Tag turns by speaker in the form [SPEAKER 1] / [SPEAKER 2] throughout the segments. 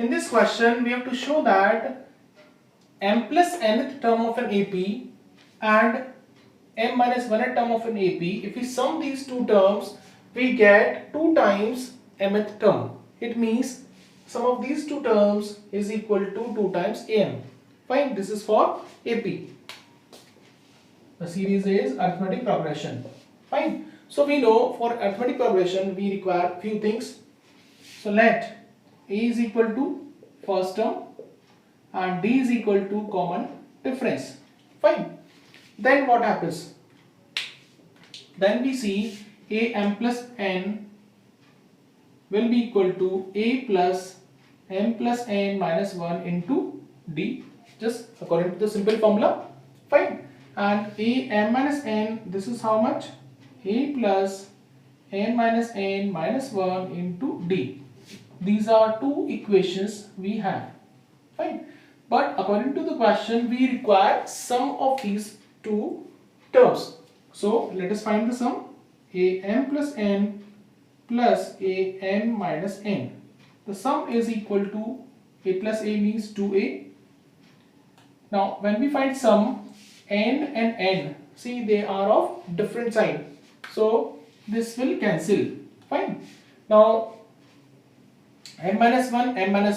[SPEAKER 1] In this question, we have to show that m plus nth term of an AP and m minus 1th term of an AP, if we sum these two terms, we get 2 times mth term. It means sum of these two terms is equal to 2 times am. Fine, this is for AP. The series is arithmetic progression. Fine. So we know for arithmetic progression we require few things. So let A is equal to first term and D is equal to common difference. Fine. Then what happens? Then we see am plus n will be equal to a plus m plus n minus 1 into d, just according to the simple formula. Fine. And am minus n, this is how much? A plus n minus n minus 1 into d. These are two equations we have. Fine. But according to the question, we require sum of these two terms. So let us find the sum. Am plus n plus am minus n. The sum is equal to a plus a means 2a. Now when we find sum, n and n, see they are of different sign. So this will cancel. Fine. Now m minus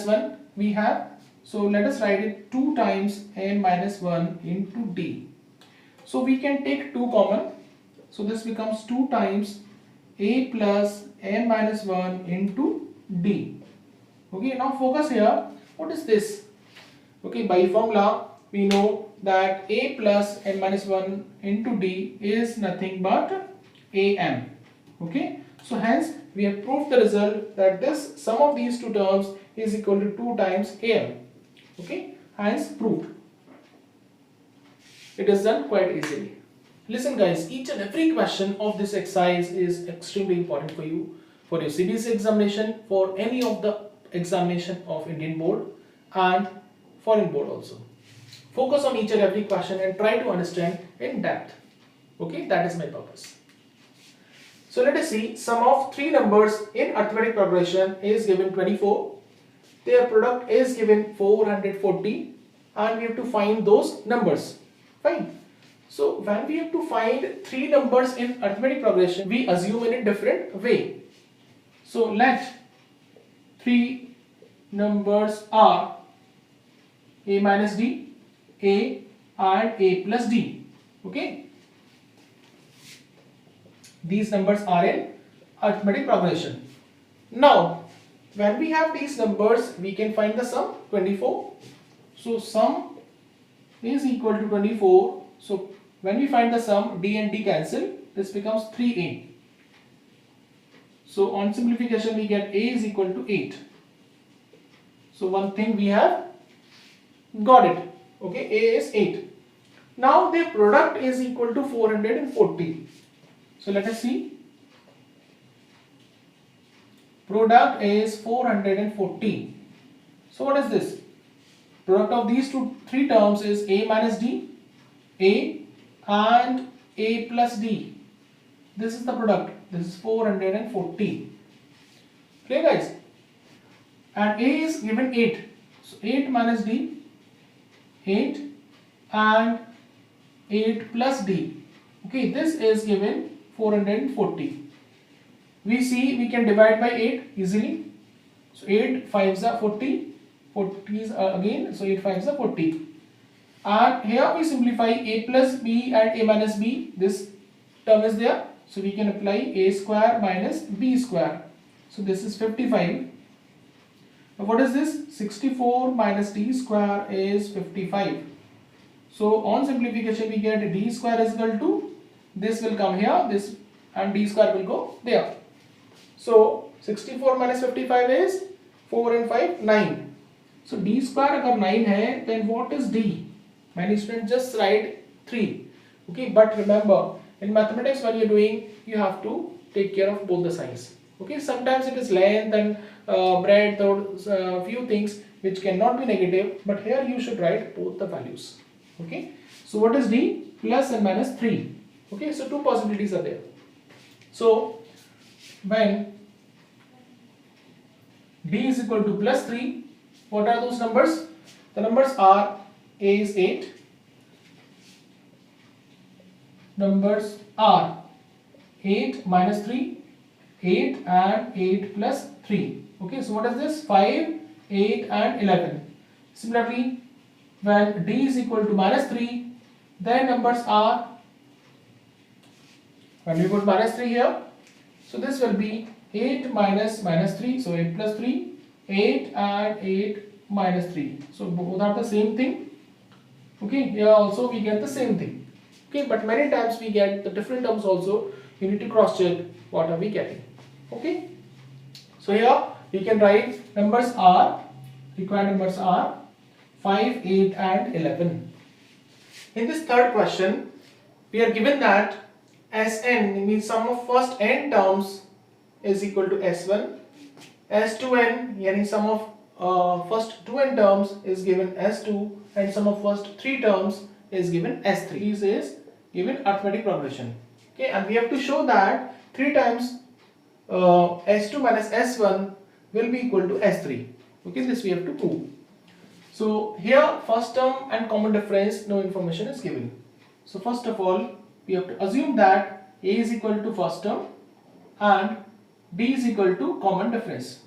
[SPEAKER 1] 1 we have. So let us write it 2 times n minus 1 into d. So we can take 2 common. So this becomes 2 times a plus n minus 1 into d. Okay, now focus here. What is this? Okay, by formula we know that a plus n minus 1 into d is nothing but am. Okay, so hence we have proved the result that this sum of these two terms is equal to 2 times am. Okay, hence proved. It is done quite easily. Listen guys, each and every question of this exercise is extremely important for you, for your CBSE examination, for any of the examination of Indian board and foreign board also. Focus on each and every question and try to understand in depth. Okay, that is my purpose. So let us see, sum of three numbers in arithmetic progression is given 24. Their product is given 440 and we have to find those numbers. Fine. So when we have to find three numbers in arithmetic progression, we assume in a different way. So let three numbers are a minus d, a and a plus d. Okay. These numbers are in arithmetic progression. Now when we have these numbers, we can find the sum 24. So sum is equal to 24. So when we find the sum, d and d cancel, this becomes 3a. So on simplification we get a is equal to 8. So one thing we have got it. Okay, a is 8. Now their product is equal to 440. So let us see. Product is 440. So what is this? Product of these three terms is a minus d, a and a plus d. This is the product. This is 440. Clear guys? And a is given 8. So 8 minus d, 8 and 8 plus d. Okay, this is given 440. We see we can divide by 8 easily. So 8 5s are 40. 40 is again, so 8 5s are 40. And here we simplify a plus b and a minus b. This term is there. So we can apply a square minus b square. So this is 55. Now what is this? 64 minus d square is 55. So on simplification we get d square is equal to, this will come here, this and d square will go there. So 64 minus 55 is 4 and 5, 9. So d square agar 9 hai, then what is d? Many students just write 3. Okay, but remember in mathematics when you're doing, you have to take care of both the signs. Okay, sometimes it is length and breadth or few things which cannot be negative, but here you should write both the values. Okay, so what is d? Plus and minus 3. Okay, so two possibilities are there. So when d is equal to plus 3 What are those numbers? The numbers are A is 8, numbers are 8 minus 3, 8 and 8 plus 3. Okay, so what is this? 5, 8 and 11. Similarly, when D is equal to minus 3, then numbers are, when we put minus 3 here, so this will be 8 minus 3, so 8 plus 3, 8 and 8 minus 3. So both are the same thing. Okay, here also we get the same thing. Okay, but many times we get the different terms also. You need to cross check what are we getting. Okay, so here we can write numbers are, required numbers are 5, 8 and 11. In this third question, we are given that Sn means sum of first n terms is equal to S1. S2n yani sum of first 2n terms is given S2 and sum of first 3 terms is given S3. This is given arithmetic progression. Okay, and we have to show that 3 times S2 minus S1 will be equal to S3. Okay, this we have to prove. So here first term and common difference, no information is given. So first of all, we have to assume that A is equal to first term and B is equal to common difference.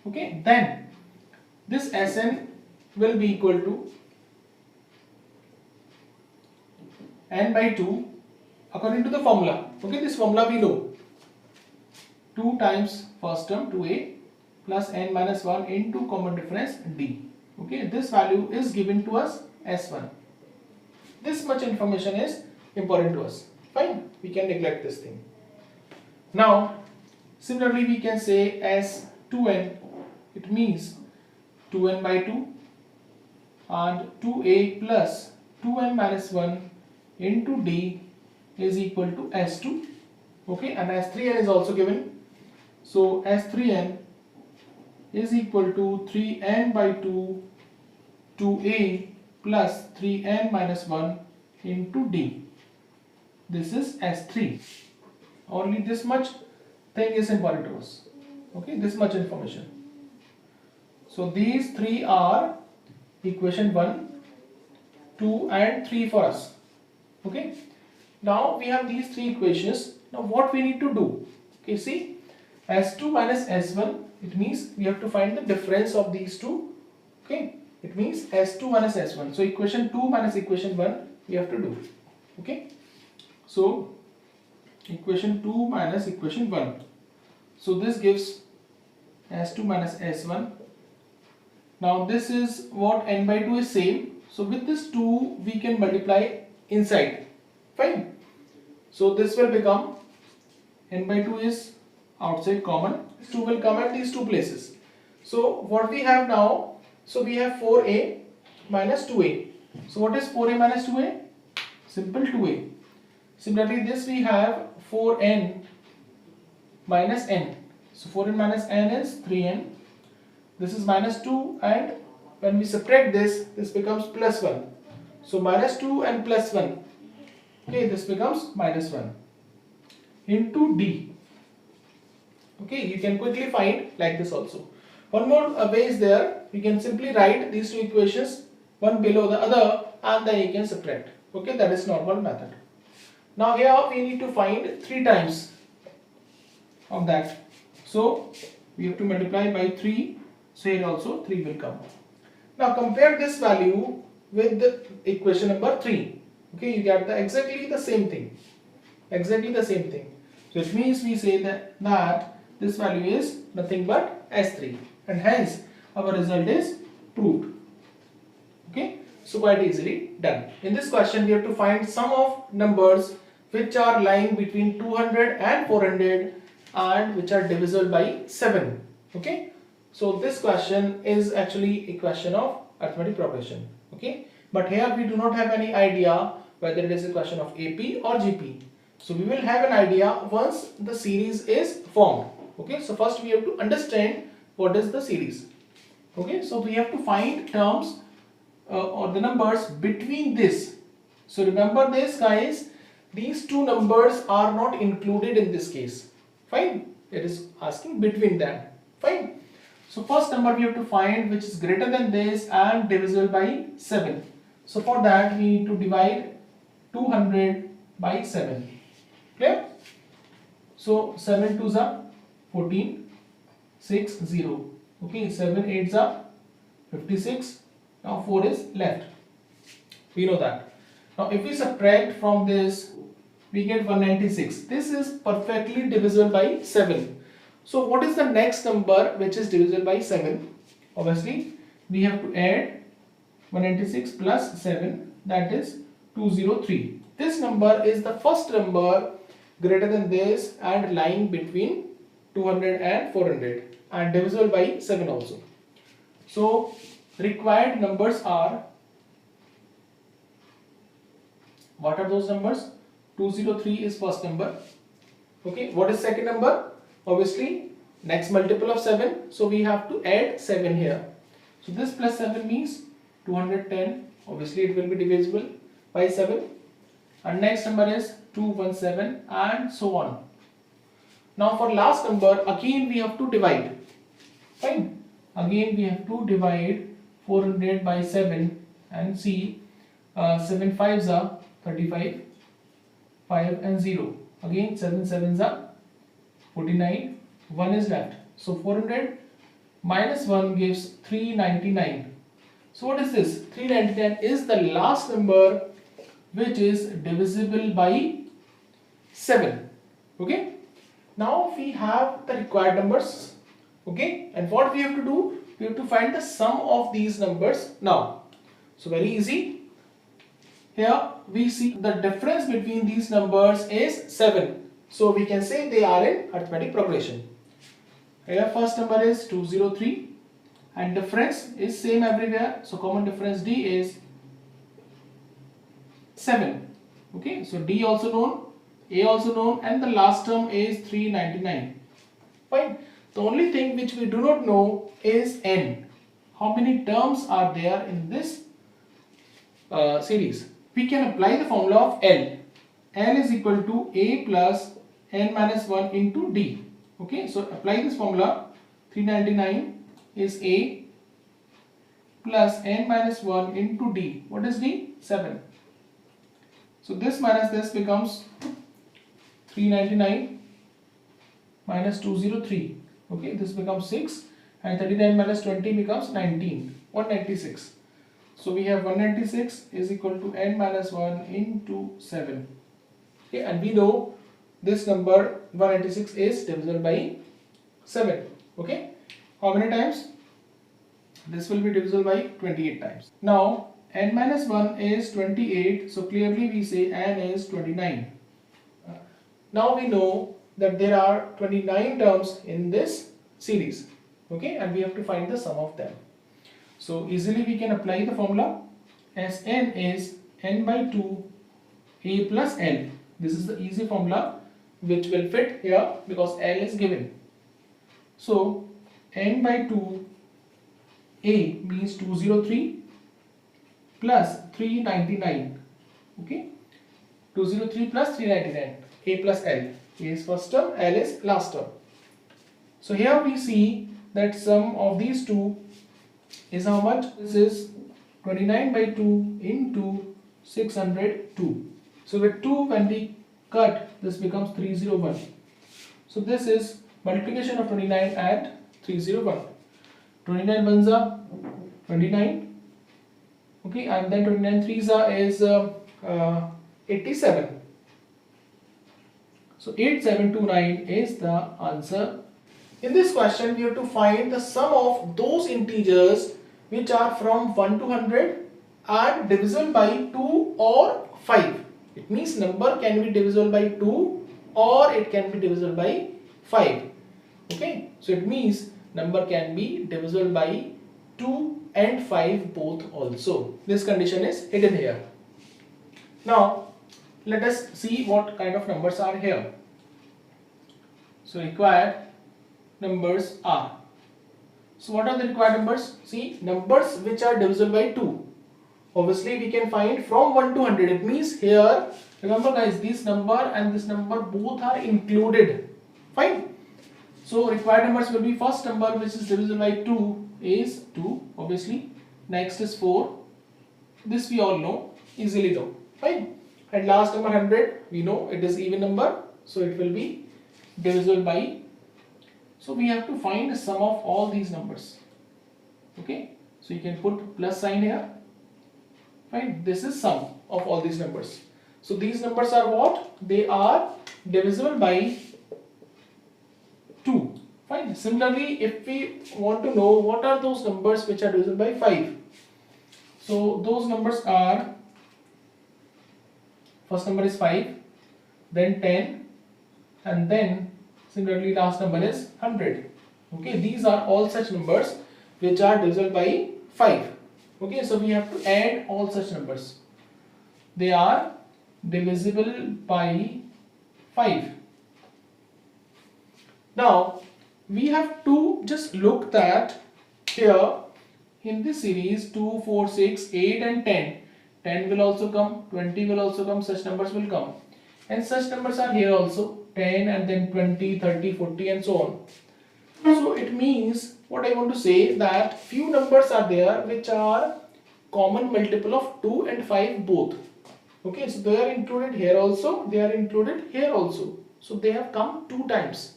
[SPEAKER 1] Okay, then this Sn will be equal to n by 2 according to the formula. Okay, this formula we know. 2 times first term 2a plus n minus 1 into common difference d. Okay, this value is given to us S1. This much information is important to us. Fine, we can neglect this thing. Now, similarly we can say S2n, it means 2n by 2 and 2a plus 2n minus 1 into d is equal to S2. Okay, and S3n is also given. So S3n is equal to 3n by 2 2a plus 3n minus 1 into d. This is S3. Only this much thing is important to us. Okay, this much information. So these three are equation 1, 2 and 3 for us. Okay, now we have these three equations. Now what we need to do? Okay, see, S2 minus S1, it means we have to find the difference of these two. Okay, it means S2 minus S1. So equation 2 minus equation 1 we have to do. Okay, so equation 2 minus equation 1. So this gives S2 minus S1. Now this is what n by 2 is same. So with this 2 we can multiply inside. Fine. So this will become n by 2 is outside common. This 2 will come at these two places. So what we have now, so we have 4a minus 2a. So what is 4a minus 2a? Simple 2a. Similarly this we have 4n minus n. So 4n minus n is 3n. This is minus 2 and when we subtract this, this becomes plus 1. So minus 2 and plus 1. Okay, this becomes minus 1 into d. Okay, you can quickly find like this also. One more way is there. You can simply write these two equations one below the other and then you can subtract. Okay, that is normal method. Now here we need to find 3 times of that. So we have to multiply by 3. So here also 3 will come. Now compare this value with the equation number 3. Okay, you get exactly the same thing. Exactly the same thing. So it means we say that this value is nothing but S3 and hence our result is proved. Okay, so quite easily done. In this question we have to find sum of numbers which are lying between 200 and 400 and which are divisible by 7. Okay, so this question is actually a question of arithmetic progression. Okay, but here we do not have any idea whether it is a question of AP or GP. So we will have an idea once the series is formed. Okay, so first we have to understand what is the series. Okay, so we have to find terms or the numbers between this. So remember this guys, these two numbers are not included in this case. Fine, it is asking between them. Fine. So first number we have to find which is greater than this and divisible by 7. So for that we need to divide 200 by 7. Clear? So 7 2s are 14, 6 0. Okay, 7 8s are 56. Now 4 is left. We know that. Now if we subtract from this, we get 196. This is perfectly divisible by 7. So what is the next number which is divisible by 7? Obviously we have to add 196 plus 7, that is 203. This number is the first number greater than this and lying between 200 and 400 and divisible by 7 also. So required numbers are, what are those numbers? 203 is first number. Okay, what is second number? Obviously next multiple of 7, so we have to add 7 here. So this plus 7 means 210. Obviously it will be divisible by 7. And next number is 217 and so on. Now for last number again we have to divide. Fine. Again we have to divide 400 by 7 and see 7 5s are 35, 5 and 0. Again 7 7s are 49, 1 is left. So 400 minus 1 gives 399. So what is this? 399 is the last number which is divisible by 7. Okay. Now we have the required numbers. Okay. And what we have to do? We have to find the sum of these numbers now. So very easy. Here we see the difference between these numbers is 7. So we can say they are in arithmetic progression. Here first number is 203 and difference is same everywhere. So common difference D is 7. Okay, so D also known, A also known, and the last term is 399. Fine. The only thing which we do not know is N. How many terms are there in this series? We can apply the formula of L. L is equal to A plus N minus 1 into D. Okay, so apply this formula. 399 is A plus N minus 1 into D. What is D? 7. So this minus this becomes 399 minus 203. Okay, this becomes 6 and 39 minus 20 becomes 19. 196. So we have 196 is equal to N minus 1 into 7. Okay, and we know this number 196 is divisible by 7. Okay, how many times? This will be divisible by 28 times. Now N minus 1 is 28, so clearly we say N is 29. Now we know that there are 29 terms in this series. Okay, and we have to find the sum of them. So easily we can apply the formula as N is N by 2 A plus L. This is the easy formula which will fit here because L is given. So N by 2 A means 203 plus 399. Okay, 203 plus 399. A plus L. A is first term, L is last term. So here we see that sum of these two is how much? This is 29 by 2 into 602. So with 2 when we cut, this becomes 301. So this is multiplication of 29 and 301. 29 ones are 29. Okay, and then 29 threes are is 87. So 8729 is the answer. In this question, we have to find the sum of those integers which are from 1 to 100 and divisible by 2 or 5. It means number can be divisible by 2 or it can be divisible by 5. Okay, so it means number can be divisible by 2 and 5 both also. This condition is hidden here. Now, let us see what kind of numbers are here. So required numbers are. So what are the required numbers? See, numbers which are divisible by 2. Obviously we can find from 1 to 100. It means here, remember guys, this number and this number both are included. Fine. So required numbers will be first number which is divisible by 2 is 2 obviously. Next is 4. This we all know easily though. Fine. And last number 100 we know it is even number, so it will be divisible by. So we have to find the sum of all these numbers. Okay. So you can put plus sign here. Fine. This is sum of all these numbers. So these numbers are what? They are divisible by 2. Fine. Similarly, if we want to know what are those numbers which are divisible by 5. So those numbers are, first number is 5, then 10, and then similarly last number is 100. Okay, these are all such numbers which are divisible by 5. Okay, so we have to add all such numbers. They are divisible by 5. Now we have to just look that here in this series 2, 4, 6, 8 and 10. 10 will also come, 20 will also come, such numbers will come. And such numbers are here also, 10 and then 20, 30, 40 and so on. So it means, what I want to say, that few numbers are there which are common multiple of 2 and 5 both. Okay, so they are included here also, they are included here also. So they have come 2 times.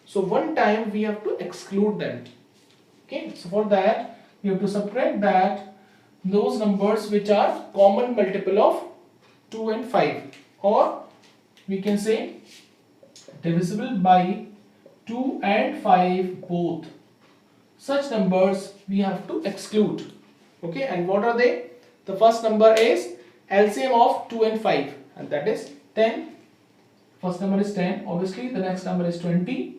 [SPEAKER 1] So one time we have to exclude them. Okay, so for that we have to subtract that those numbers which are common multiple of 2 and 5, or we can say divisible by 2 and 5 both. Such numbers we have to exclude. Okay, and what are they? The first number is LCM of 2 and 5, and that is 10. First number is 10, obviously the next number is 20.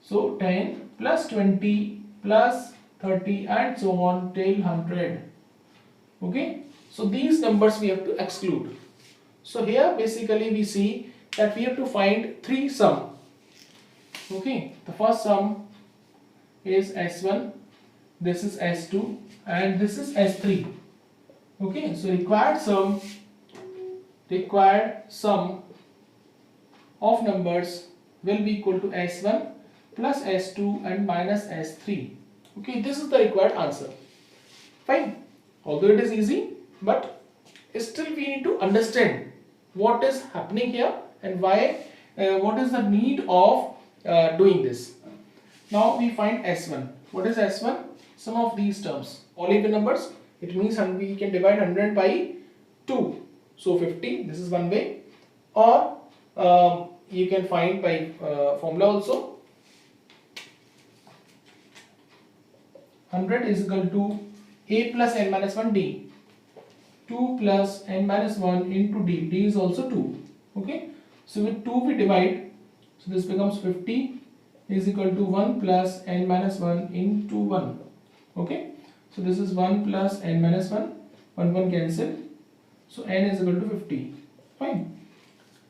[SPEAKER 1] So 10 plus 20 plus 30 and so on till 100. Okay, so these numbers we have to exclude. So here basically we see that we have to find 3 sum. Okay, the first sum is S1, this is S2 and this is S3. Okay, so required sum of numbers will be equal to S1 plus S2 and minus S3. Okay, this is the required answer. Fine. Although it is easy, but still we need to understand what is happening here and why, what is the need of doing this. Now we find S1. What is S1? Sum of these terms. All even numbers. It means we can divide 100 by 2. So 50, this is one way. Or you can find by formula also. 100 is equal to a plus n minus 1 d. 2 plus n minus 1 into d. d is also 2. Okay. So with 2 we divide. So this becomes 50 is equal to 1 plus n minus 1 into 1. Okay. So this is 1 plus n minus 1. 1 cancel. So n is equal to 50. Fine.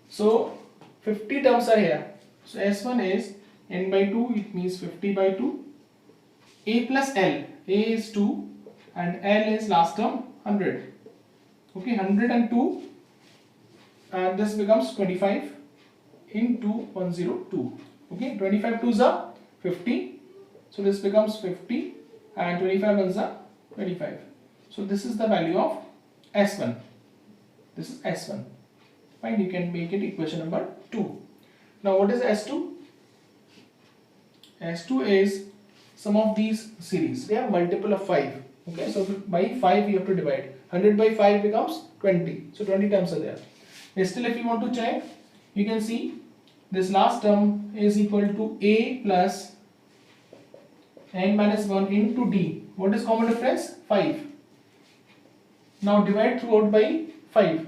[SPEAKER 1] So 50 terms are here. So S1 is n by 2. It means 50 by 2. A plus L. A is 2 and L is last term 100. Okay, 100 and 2 and this becomes 25 into 102. Okay, 25 2s are 50. So this becomes 50 and 25 1s are 25. So this is the value of S1. This is S1. Fine, you can make it equation number 2. Now what is S2? S2 is sum of these series. They are multiple of 5. Okay, so by 5 we have to divide. 100 by 5 becomes 20. So 20 terms are there. Still, if you want to check, you can see this last term is equal to a plus n minus 1 into d. What is common difference? 5. Now divide throughout by 5.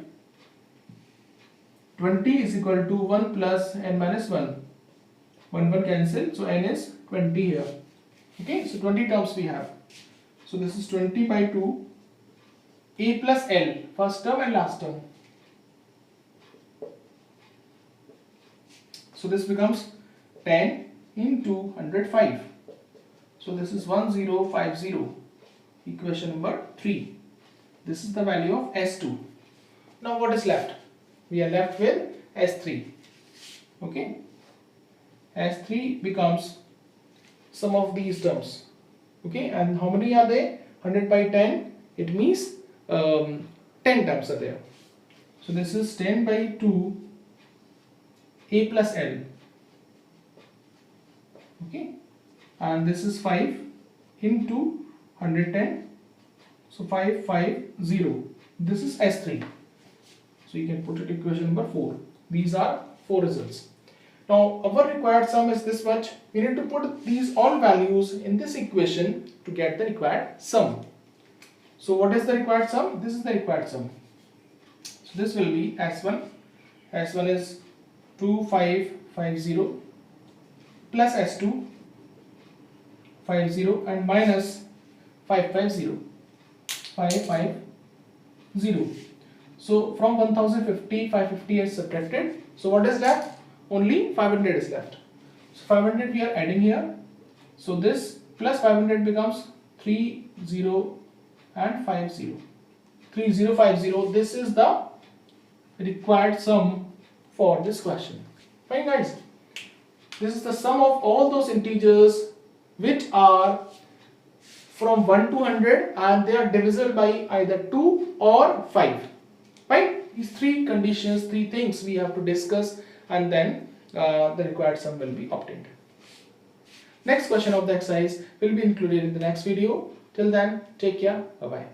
[SPEAKER 1] 20 is equal to 1 plus n minus 1. 1 cancel. So n is 20 here. Okay, so 20 terms we have. So this is 20 by 2, a plus L, first term and last term. So this becomes 10 into 105. So this is 1050, equation number 3. This is the value of S2. Now what is left? We are left with S3. Okay, S3 becomes sum of these terms. Okay, and how many are they? 100 by 10, it means 10 terms are there. So this is 10 by 2 a plus l. Okay, and this is 5 into 110. So 5, 5, 0. This is S3. So you can put it equation number 4. These are 4 results. Now our required sum is this much. We need to put these all values in this equation to get the required sum. So what is the required sum? This is the required sum. So this will be S1. S1 is 2550 plus S2 50 and minus 550. 550. So from 1050, 550 is subtracted. So what is left? Only 500 is left. So 500 we are adding here. So this plus 500 becomes 30 and 50. 3050. This is the required sum for this question. Fine guys. This is the sum of all those integers which are from 1 to 100 and they are divisible by either 2 or 5. Right? These three conditions, three things we have to discuss, and then the required sum will be obtained. Next question of the exercise will be included in the next video. Till then, take care. Bye bye.